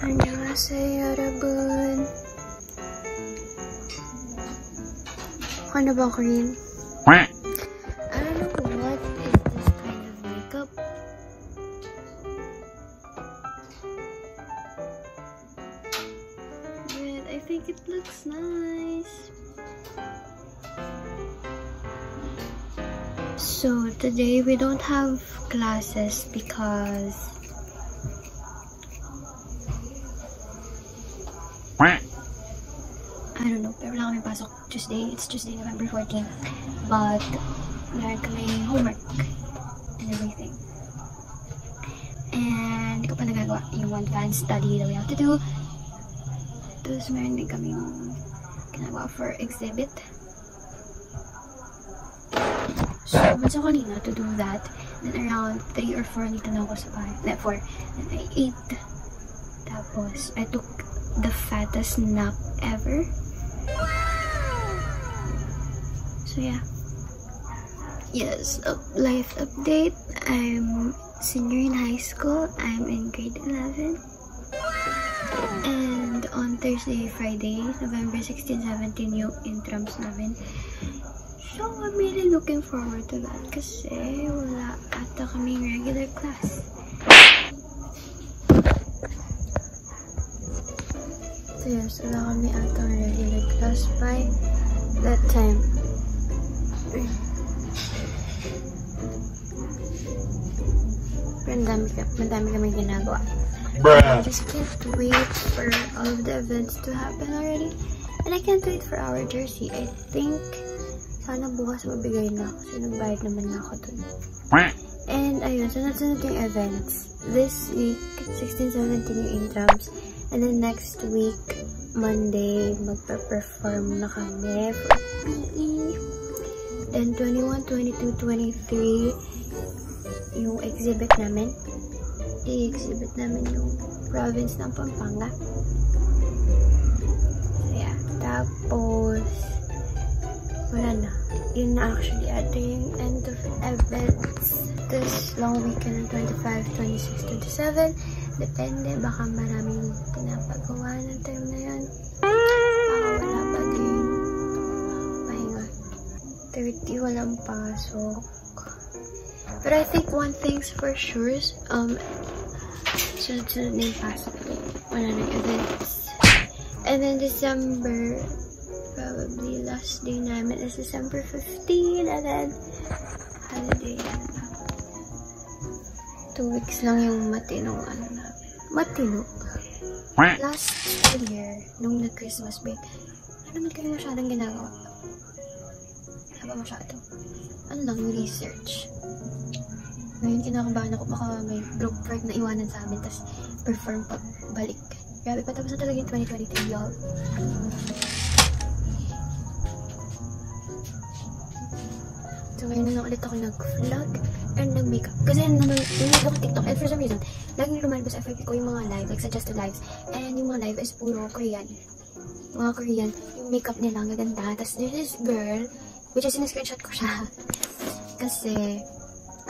안녕하세요, 여러분. Ano ba, Korean? I don't know what is this kind of makeup. But I think it looks nice. So today we don't have classes because I don't know, pero wala kami pasok Tuesday. It's Tuesday, November 14th. But meron kami homework and everything. And hindi ko pa nagagawa yung advanced study that we have to do. Tapos meron din kami ginagawa for exhibit. So, once ako kanina to do that, then around 3 or 4 nito na ako sa bahay. Not 4. Then I ate. Tapos, I took the fattest nap ever. So yeah. Yes, life update. I'm senior in high school. I'm in grade 11. And on Thursday, Friday, November 16, 17 yung intrams namin. So I'm really looking forward to that kasi wala ata kaming regular class. So yes, wala kami ata regular class by that time. Pero madami kami ginagawa. I just can't wait for all of the events to happen already. And I can't wait for our jersey. I think sana bukas mabigay na kasi nagbayad naman na ako dun. And ayun, sunod-sunod yung events. This week, 16, 17 yung intrams. And then next week, Monday, magpa-perform na kami for PE. Then 21, 22, 23, yung exhibit namin. I-exhibit namin yung province ng Pampanga. So yeah, tapos wala na. Yun na actually ito yung end of events. This long weekend, 25, 26, 27. Depende, baka maraming pinapagawa ng time na yun. Baka wala pa din. Pahinga. 30, walang pasok. But I think one thing's for sure, sunod-sunod na yung pasok. Wala na events. And then December, probably last day namin is December 15, and then holiday. 2 weeks lang yung matinong ano namin. Matino. Last school year, nung nag-Christmas break, ano naman kami masyadong ginagawa? Wala ba masyado? Ano lang, research. Ngayon, kinakabahan ako, baka may group work na iwanan sa amin, tapos perform pagbalik. Grabe, patapos na talaga yung 2023, y'all. So, ngayon na lang ulit ako nag-vlog and nag-makeup. Kasi nanonood ako TikTok, and for some reason, laging lumalabas sa FYP ko yung mga live, like suggested lives. And yung mga live is puro Korean. Mga Korean, yung makeup nila, ang gaganda. Tapos there's this girl, which is in-screenshot ko siya. Kasi,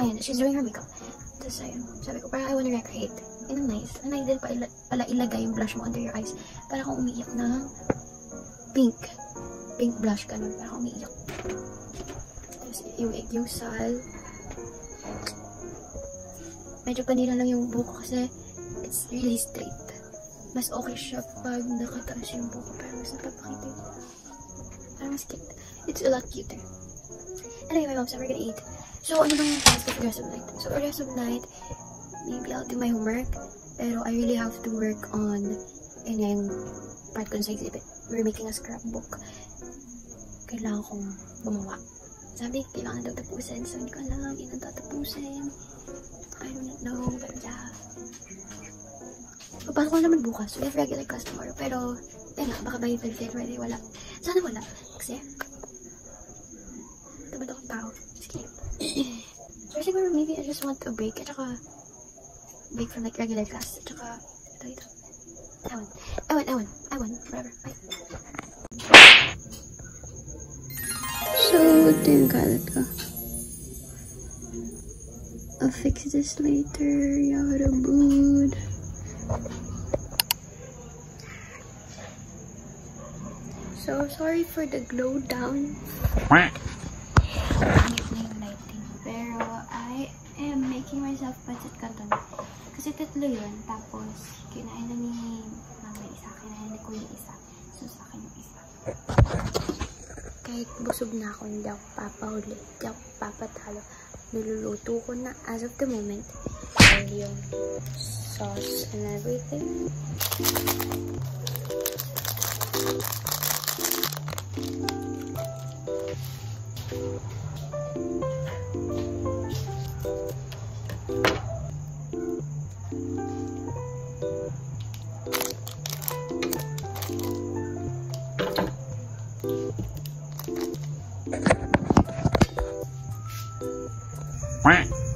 ayun, she's doing her makeup. Tapos ayun, sabi ko, parang I wanna recreate. And ang nice. Ang nice din pala ilagay yung blush mo under your eyes. Para kung umiiyak ng pink. Pink blush, ganun. Para kung umiiyak. Tapos yung Eggusal. Medyo panira lang yung buko kasi it's really straight. Mas okay siya pag nakataas yung buko. Parang mas napapakita yun. Parang mas cute. It's a lot cuter. Anyway, my mom said we're gonna eat. So, ano bang plans ko for the rest of the night? So, for the rest of the night, maybe I'll do my homework. Pero I really have to work on yung part ko sa exhibit. We're making a scrapbook. Kailangan kong gumawa. Sabi, kailangan daw tapusin. So, hindi ko alam, hindi na tatapusin. I don't know, but yeah. Papasok ko naman bukas. We have regular class tomorrow. Pero, yun nga, baka by February wala. Sana wala. Kasi, tamad akong tao. Sige. So, siguro, maybe I just want a break. At saka, break from like regular class. At saka, ito. Ewan. Whatever. Bye. So, ito yung kalat ko. I'll fix this later. Yada bood. So sorry for the glow down. Pero I am making myself pancit canton. Kasi tatlo yun. Tapos kinain na ni mama isa. Kinain ni kuya isa. So sa akin yung isa. Kahit busog na ako, hindi ako papahuli. Hindi ako papatalo. Niluluto ko na as of the moment. Yung sauce and everything.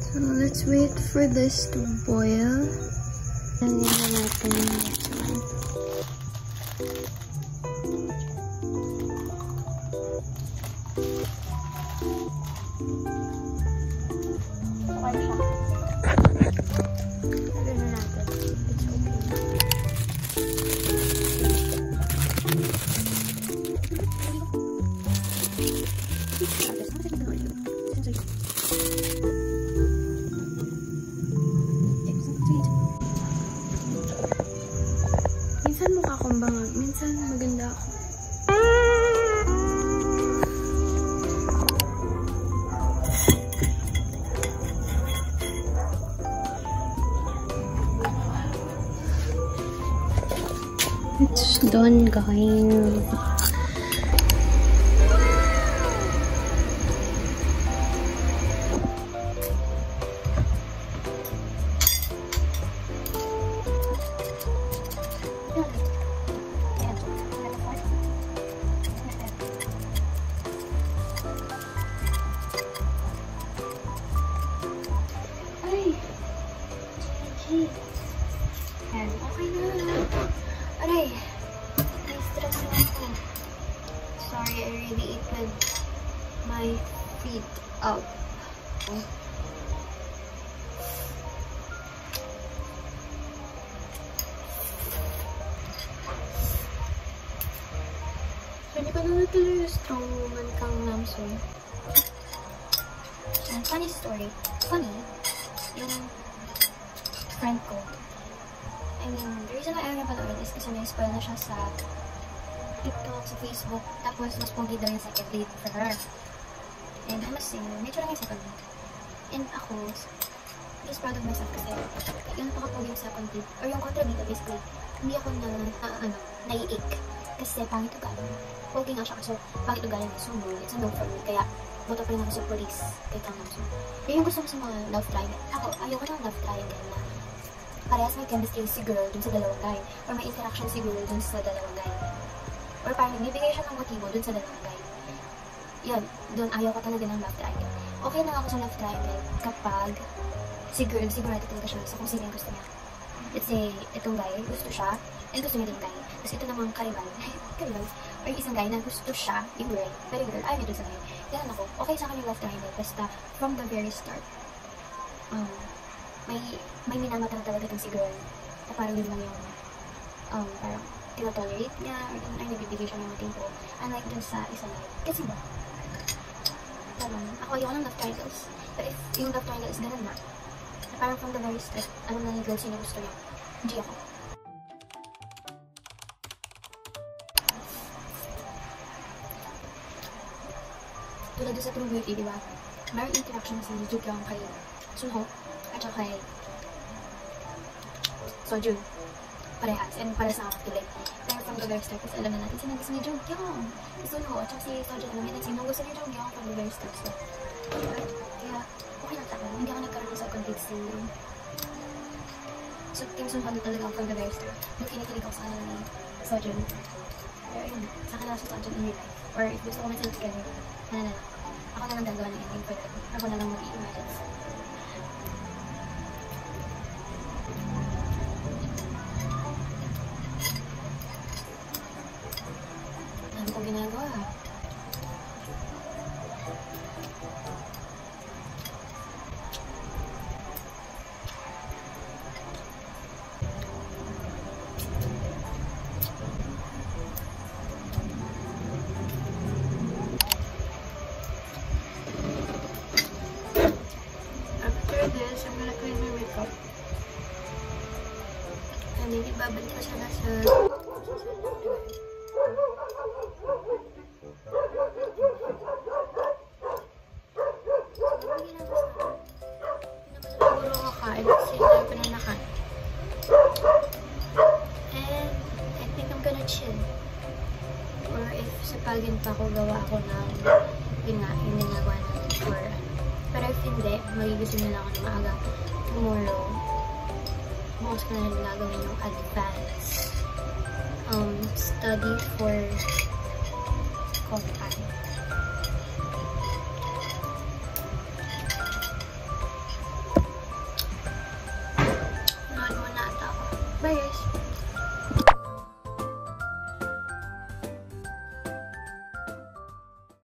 So let's wait for this to boil. And then natin this one. Minsan mukha akong bangag, minsan maganda ako. It's done, guys. Okay na. Aray. Na-stress na ako. Sorry, I really ate with my feet up. So, hindi ko na natuloy yung strong woman kang Namsoon. And funny story. Funny. Yung friend ko. I mean, the reason why ayaw niya panoorin is kasi na-spoil na siya sa TikTok, sa Facebook. Tapos, mas pogi daw yung second date for her. And I must say, medyo lang yung second date. And ako, just proud of myself kasi yung napaka-pogi yung second date, or yung kontrabida basically, hindi ako naiik. Kasi pangit ugali. Pogi nga siya kasi pangit ugali na so no, it's a no for me. Kaya, boto pa rin ako sa police kay Kang Namsoon. Yun yung gusto ko sa mga love triangle. Ako, ayoko ng love triangle na parehas may chemistry si girl dun sa dalawang guy. Or may interaction si girl dun sa dalawang guy. Or parang nagbibigay siya ng motibo dun sa dalawang guy. Yun, dun ayaw ko talaga ng love triangle. Okay lang ako sa love triangle kapag si girl, sigurado talaga siya sa kung sino yung gusto niya. Let's say, itong guy, gusto siya, and gusto niya din guy. Tapos ito namang karibal, or yung isang guy na gusto siya, yung girl, pero yung girl, ayaw niya dun sa guy. Ganun ako, okay sa akin yung love triangle, basta from the very start, may minamata na talaga itong si girl, na parang yun lang yung, parang tinotolerate niya, or ganun, ay nabibigay siya ng motibo, unlike dun sa isang guy. Kasi ba? Ako ayoko ng love triangles, but if yung love triangle is ganun na parang from the very start, alam na ni girl sino gusto niya. Hindi ako. Tulad doon sa True Beauty, di ba? Mayroong interaction si Lee Joo Kyung kay Sunho at saka kay Sojun. Parehas. And parehas nakakakilig. Pero from the very start, kasi alam na natin sino gusto ni Joo Kyung. Si Sunho at saka si Sojun. Alam natin sino gusto ni Joo Kyung from the very start. So, kaya, okay lang tayo. Hindi ako nagkaroon sa conflict si so, Kim Sunho na talaga ako from the very start. Nung kinikilig ako sa kanila ni Sojun. Pero yun, sa kanila si Sojun in real life. Or if gusto ko man sila together, ako na lang gagawa ng ending for them. Ako na lang mag-i-imagine. Ano ko ginagawa? kakain kasi tayo pa na nakain. And I think I'm gonna chill. Or if sa pagin pa ako, gawa ako ng yun nga, yung ginagawa natin before. Pero if hindi, magigising na lang ako ng maaga tomorrow. Bukas ko na rin gagawin yung advanced study for Compay. Nood muna ata ako. Bye guys!